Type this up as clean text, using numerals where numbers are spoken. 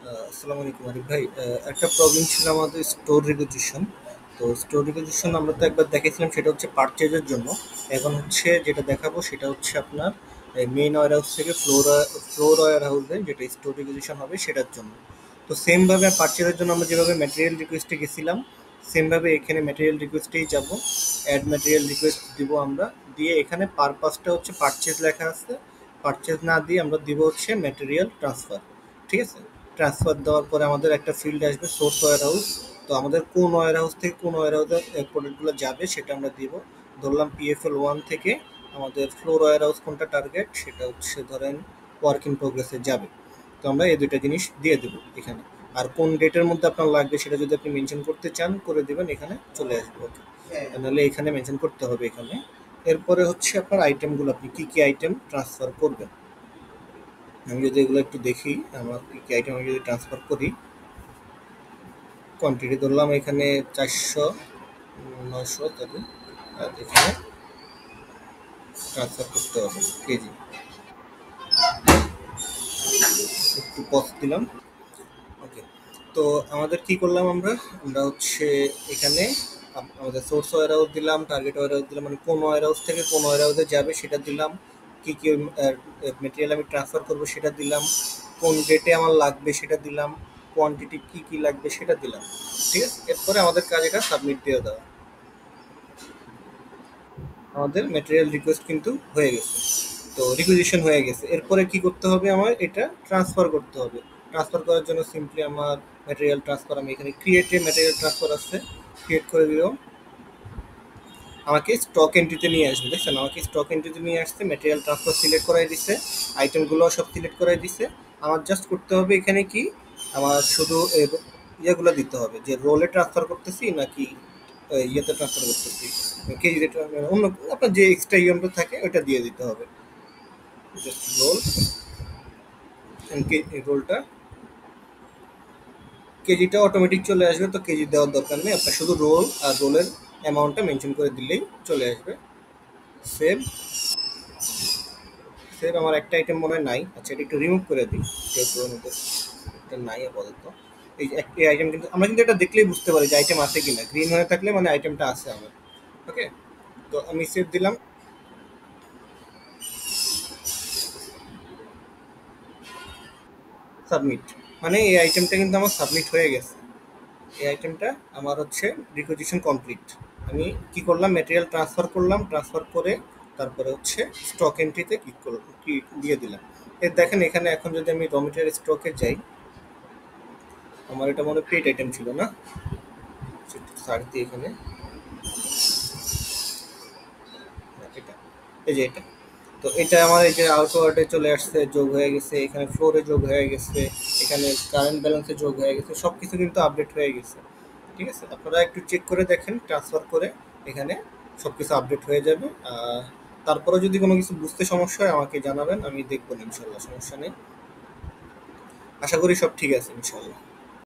আসসালামু আলাইকুম আরিফ ভাই। একটা প্রবলেম ছিল আমাদের স্টোর রিকোজিশন। তো স্টোর রিকোজিশন আমরা তো একবার দেখেছিলাম, সেটা হচ্ছে পারচেজের জন্য। এখন হচ্ছে যেটা দেখাবো সেটা হচ্ছে আপনার মেইন ওয়্যার হাউস থেকে ফ্লোর ওয়্যার হাউসে যেটা স্টোর রিকোজিশন হবে সেটার জন্য। তো সেমভাবে পারচেজের জন্য আমরা যেভাবে ম্যাটেরিয়াল রিকোয়েস্টে গেছিলাম, সেমভাবে এখানে ম্যাটেরিয়াল রিকোয়েস্টেই যাব। অ্যাড ম্যাটেরিয়াল রিকোয়েস্ট দিব আমরা, দিয়ে এখানে পারপাসটা হচ্ছে পারচেজ লেখা আছে। পারচেজ না দিয়ে আমরা দিব হচ্ছে ম্যাটেরিয়াল ট্রান্সফার। ঠিক আছে? ট্রান্সফার দেওয়ার পরে আমাদের একটা ফিল্ড আসবে সোর্স ওয়্যার হাউস। তো আমাদের কোন ওয়্যার হাউস থেকে কোন ওয়্যার হাউসে প্রোডাক্টগুলো যাবে সেটা আমরা দিব। ধরলাম পিএফএল 1 থেকে আমাদের ফ্লোর ওয়্যার হাউস কোনটা টার্গেট, সেটা হচ্ছে ধরেন ওয়ার্ক ইন প্রোগ্রেসে যাবে। তো আমরা এই দুইটা জিনিস দিয়ে দেবো এখানে। আর কোন ডেটের মধ্যে আপনার লাগবে সেটা যদি আপনি মেনশন করতে চান করে দেবেন, এখানে চলে আসবে। ওকে, নাহলে এখানে মেনশন করতে হবে এখানে। এরপরে হচ্ছে আপনার আইটেমগুলো, আপনি কি কি আইটেম ট্রান্সফার করবেন। আমি যদি এগুলো একটু দেখি, আমার কি কি আইটেম আমি যদি ট্রান্সফার করি, কোয়ান্টিটি ধরলাম এখানে 400, 900, তবে আর এখানে ট্রান্সফার করতে হবে কেজি। একটু পজ দিলাম। ওকে, তো আমাদের কি করলাম আমরা, আমরা হচ্ছে এখানে আমাদের সোর্স ওয়্যার হাউস দিলাম, টার্গেট ওয়্যার হাউস দিলাম, মানে কোন ওয়্যার হাউস থেকে কোন ওয়্যার হাউসে যাবে সেটা দিলাম। কি কি মেটেরিয়াল আমি ট্রান্সফার করবো সেটা দিলাম। কোন ডেটে আমার লাগবে সেটা দিলাম। কোয়ান্টিটি কি কি লাগবে সেটা দিলাম। ঠিক আছে, এরপরে আমাদের কাজ এটা সাবমিট দিয়ে দেওয়া। আমাদের ম্যাটেরিয়াল রিকোয়েস্ট কিন্তু হয়ে গেছে। তো রিকুইজিশন হয়ে গেছে, এরপরে কি করতে হবে, আমার এটা ট্রান্সফার করতে হবে। ট্রান্সফার করার জন্য সিম্পলি আমার ম্যাটেরিয়াল ট্রান্সফার, আমি এখানে ক্রিয়েটে ম্যাটেরিয়াল ট্রান্সফার আছে, ক্রিয়েট করে দিল। আমাকে স্টক এন্ট্রিতে নিয়ে আসবে, দেখছেন আমাকে স্টক এন্ট্রিতে নিয়ে আসছে, ম্যাটেরিয়াল ট্রান্সফার সিলেক্ট করাই দিছে, আইটেমগুলো সব সিলেক্ট করাই দিছে। আমার জাস্ট করতে হবে এখানে কি, আমার শুধু ইয়েগুলো দিতে হবে, যে রোলে ট্রান্সফার করতেছি নাকি ইয়েতে ট্রান্সফার করতেছি, কেজিতে অন্য আপনার যে এক্সট্রা ইয়েমটা থাকে ওইটা দিয়ে দিতে হবে। জাস্ট রোল, রোলটা কেজিটা অটোমেটিক চলে আসবে, তো কেজি দেওয়ার দরকার নেই, আপনার শুধু রোল আর রোলের অ্যামাউন্টটা মেনশন করে দিলেই চলে আসবে। সেভ। সেভ। আমার একটা আইটেম মনে হয় নাই, আচ্ছা এটা একটু রিমুভ করে দিই, যেহেতু আমাদের এটা নাই আপাতত। এই আইটেম কিন্তু আমরা কিন্তু এটা দেখলেই বুঝতে পারি যে আইটেম আছে কিনা, গ্রিন হয়ে থাকলে মানে আইটেমটা আছে আমার। ওকে, তো আমি সেভ দিলাম। সাবমিট, মানে এই আইটেমটা কিন্তু আমার সাবমিট হয়ে গেছে। এই আইটেমটা আমার হচ্ছে রিকুইজিশন কমপ্লিট। আমি কি করলাম, ম্যাটেরিয়াল ট্রান্সফার করলাম, ট্রান্সফার করে তারপরে হচ্ছে স্টক এন্ট্রিতে ক্লিক করলাম, কি দিয়ে দিলাম। এর দেখেন এখানে এখন যদি আমি র মেটেরিয়াল স্টকে যাই, আমার এটা মনে পেড আইটেম ছিল না, সার্চ দিয়ে এখানে এটা, এই যে এটা। তো এটা আমার এই যে আউটওয়ার্ডে চলে আসছে, যোগ হয়ে গেছে, এখানে ফ্লোরে যোগ হয়ে গেছে, এখানে কারেন্ট ব্যালেন্সে যোগ হয়ে গেছে, সব কিছু কিন্তু আপডেট হয়ে গেছে। ঠিক আছে, আপনারা একটু চেক করে দেখেন ট্রান্সফার করে, এখানে সব কিছু আপডেট হয়ে যাবে। তারপরে যদি কোনো কিছু বুঝতে সমস্যা হয় আমাকে জানাবেন, আমি দেখবো ইনশাল্লাহ, সমস্যা নেই। আশা করি সব ঠিক আছে ইনশাল্লাহ।